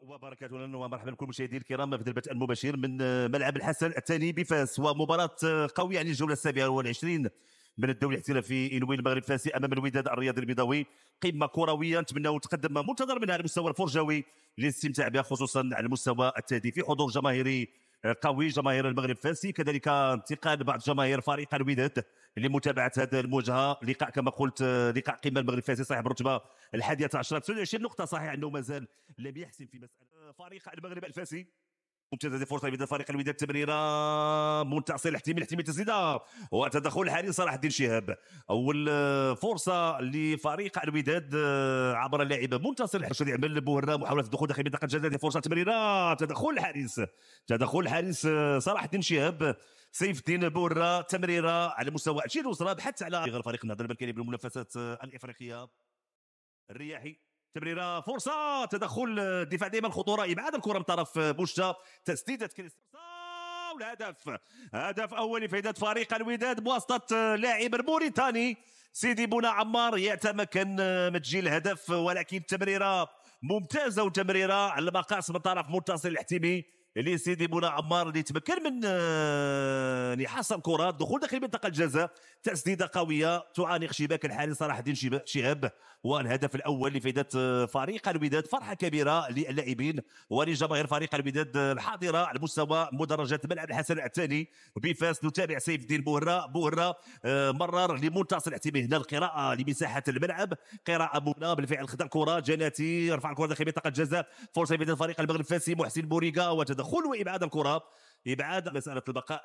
وبركاته ومرحبا بكم مشاهدينا الكرام في البث المباشر من ملعب الحسن الثاني بفاس، ومباراة قوية عن الجولة السابعة والعشرين من الدوري الاحترافي إنويل المغرب فاسي أمام الوداد الرياضي البيضاوي. قمة كروية نتمنى تقدم منتظر منها على المستوى الفرجوي للاستمتاع بها، خصوصا على المستوى التهديفي. حضور جماهيري قوي، جماهير المغرب الفاسي، كذلك انتقال بعض جماهير فريق الوداد لمتابعه هذه المواجهه. لقاء كما قلت لقاء قمه المغرب الفاسي صاحب الرتبه 11 29 نقطه. صحيح انه مازال لم يحسم في مساله فريق المغرب الفاسي. ممتازه هذه فرصه لبدايه فريق الوداد، تمريره منتصر احتمال تسديده وتدخل الحارس صلاح الدين شهاب. اول فرصه لفريق الوداد عبر اللاعب منتصر الحرشدي، يعمل بوهره محاوله الدخول داخل منطقه الجزاء. فرصه تمريره تدخل الحارس صلاح الدين شهاب. سيف الدين بوهره تمريره على مستوى الشيل وصل حتى على غير فريق النهضه البركاني بالمنافسات الافريقيه. الرياحي تمريره فرصه تدخل الدفاع دائما خطوره، ابعاد الكره من طرف بوشتا، تسديده كريستيانو والهدف. هدف اول لفائده فريق الوداد بواسطه لاعب الموريتاني سيدي بونا عمار، يتمكن من تسجيل الهدف، ولكن تمريره ممتازه وتمريره على المقاس من طرف منتصر الحتيمي لسيدي بونا عمار اللي تمكن من يحصل كره دخول داخل منطقه الجزاء. تسديده قويه تعانق شباك الحارس صلاح الدين شهاب، والهدف الاول لفائده فريق الوداد. فرحه كبيره للاعبين ولجماهير فريق الوداد الحاضره على مستوى مدرجات ملعب الحسن الثاني بفاس. نتابع سيف الدين بوهره مرر لمنتصر الحتيمي، هنا القراءه لمساحه الملعب، قراءه مبنى بالفعل. خد الكره جناتي رفع الكره داخل منطقه الجزاء، فرصه لفائده فريق المغرب الفاسي محسن بوريغا، وتدخل وابعاد الكره، ابعاد مساله البقاء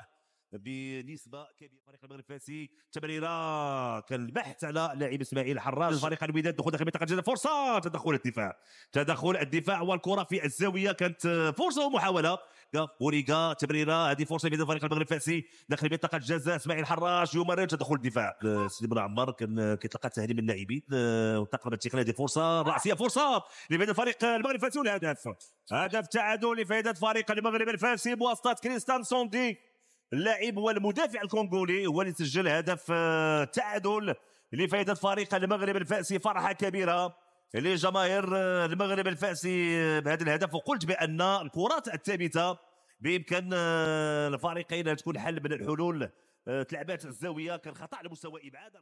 بنسبه كبيره. فريق المغرب الفاسي تمريره كان البحث على لاعب اسماعيل حراج. فريق الوداد دخول داخل منطقه الجزاء، فرصه تدخل الدفاع والكره في الزاويه، كانت فرصه ومحاوله. بوريغا تمريره، هذه فرصه لفريق المغرب الفاسي داخل منطقه الجزاء. اسماعيل حراج يمرر، تدخل الدفاع. سيدي بن عمار كان كيتلقى تهديد من اللاعبين وتقرب التقنيه. هذه فرصه راسيه، فرصه لفائده فريق المغرب الفاسي والهدف. هدف تعادل لفائده فريق المغرب الفاسي بواسطه كريستيان سوندي، اللاعب والمدافع الكونغولي هو اللي سجل هدف تعادل لفائده فريق المغرب الفاسي. فرحه كبيره لجماهير المغرب الفاسي بهذا الهدف، وقلت بان الكرات الثابته بامكان الفريقين تكون حل من الحلول. تلعبات الزاويه، كان خطا على مستوى ابعاد